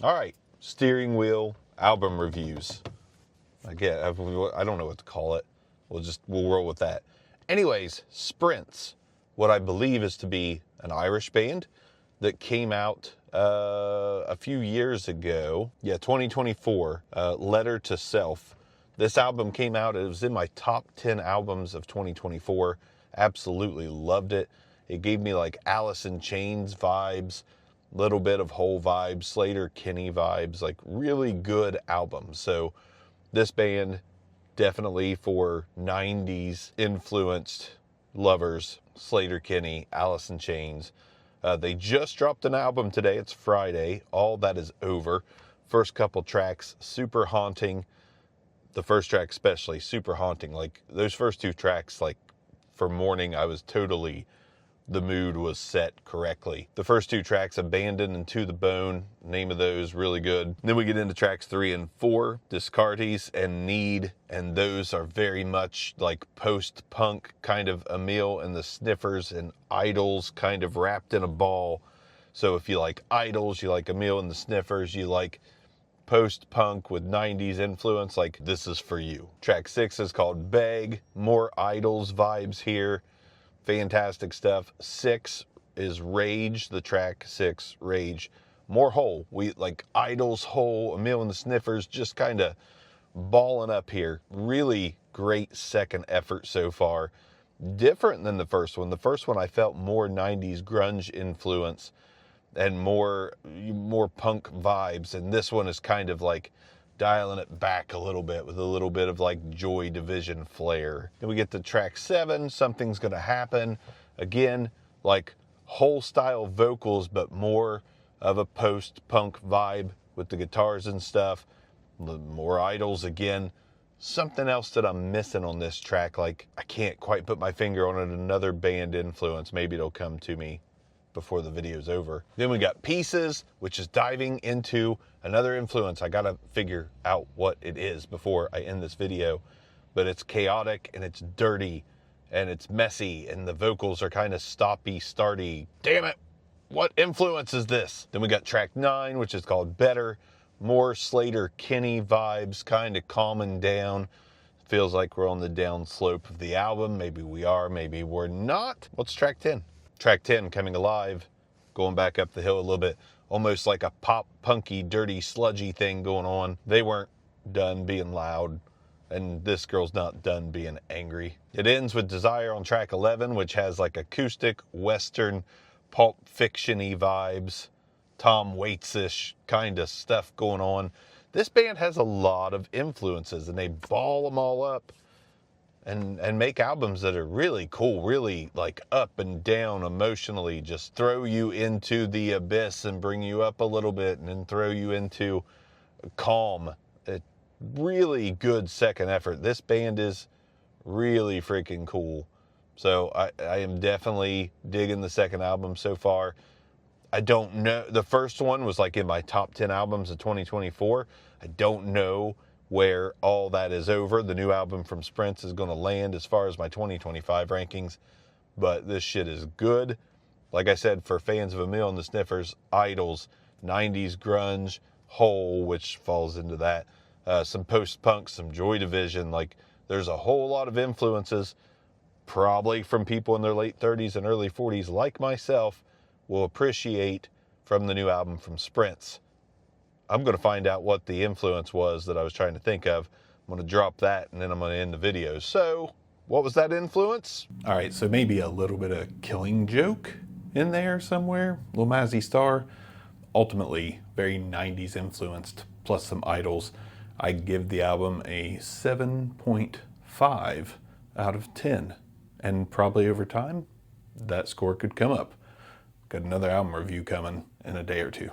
All right, steering wheel album reviews. I don't know what to call it. We'll roll with that. Anyways, Sprints, what I believe is to be an Irish band that came out a few years ago. Yeah, 2024, Letter to Self. This album came out, it was in my top 10 albums of 2024. Absolutely loved it. It gave me like Alice in Chains vibes, little bit of Hole vibes, Sleater-Kinney vibes, like really good album. So this band, definitely for 90s influenced lovers, Sleater-Kinney, Alice in Chains. They just dropped an album today. It's Friday. All That Is Over. First couple tracks, super haunting. The first track especially, super haunting. Like those first two tracks, like for morning, the mood was set correctly. The first two tracks, Abandoned and To the Bone, name of those, really good. Then we get into tracks 3 and 4, Descartes and Need, and those are very much like post-punk, kind of Emile and the Sniffers and Idols kind of wrapped in a ball. So if you like Idols, you like Emile and the Sniffers, you like post-punk with 90s influence, like this is for you. Track 6 is called Beg, more Idols vibes here. Fantastic stuff. 6 is Rage, the track 6, Rage. More Hole. We like Idols, Hole, Emile and the Sniffers, just kind of balling up here. Really great second effort so far. Different than the first one. The first one I felt more 90s grunge influence and more punk vibes, and this one is kind of like dialing it back a little bit with a little bit of like Joy Division flair. Then we get to track 7, Something's Gonna Happen. Again, like Hole style vocals, but more of a post-punk vibe with the guitars and stuff. More Idols again. Something else that I'm missing on this track, like I can't quite put my finger on it, another band influence. Maybe it'll come to me before the video's over. Then we got Pieces, which is diving into another influence. I gotta figure out what it is before I end this video, but it's chaotic and it's dirty and it's messy and the vocals are kind of stoppy, starty. Damn it, what influence is this? Then we got track 9, which is called Better. More Sleater-Kinney vibes, kind of calming down. Feels like we're on the down slope of the album. Maybe we are, maybe we're not. What's track 10? Track 10, Coming Alive, going back up the hill a little bit, almost like a pop, punky, dirty, sludgy thing going on. They weren't done being loud, and this girl's not done being angry. It ends with Desire on track 11, which has like acoustic, western, pulp fiction-y vibes, Tom Waits-ish kind of stuff going on. This band has a lot of influences, and they ball them all up and make albums that are really cool, really like up and down emotionally, just throw you into the abyss and bring you up a little bit and then throw you into calm. A really good second effort. This band is really freaking cool. So I am definitely digging the second album so far. I don't know. The first one was like in my top 10 albums of 2024. I don't know where All That Is Over, the new album from Sprints, is going to land as far as my 2025 rankings. But this shit is good. Like I said, for fans of Emile and the Sniffers, Idols, 90s grunge, Hole, which falls into that, some post-punk, some Joy Division. Like, there's a whole lot of influences, probably from people in their late 30s and early 40s like myself, will appreciate from the new album from Sprints. I'm going to find out what the influence was that I was trying to think of. I'm going to drop that, and then I'm going to end the video. So, what was that influence? All right, so maybe a little bit of Killing Joke in there somewhere. Lil Mazzy Star. Ultimately, very 90s influenced, plus some Idols. I give the album a 7.5 out of 10. And probably over time, that score could come up. Got another album review coming in a day or two.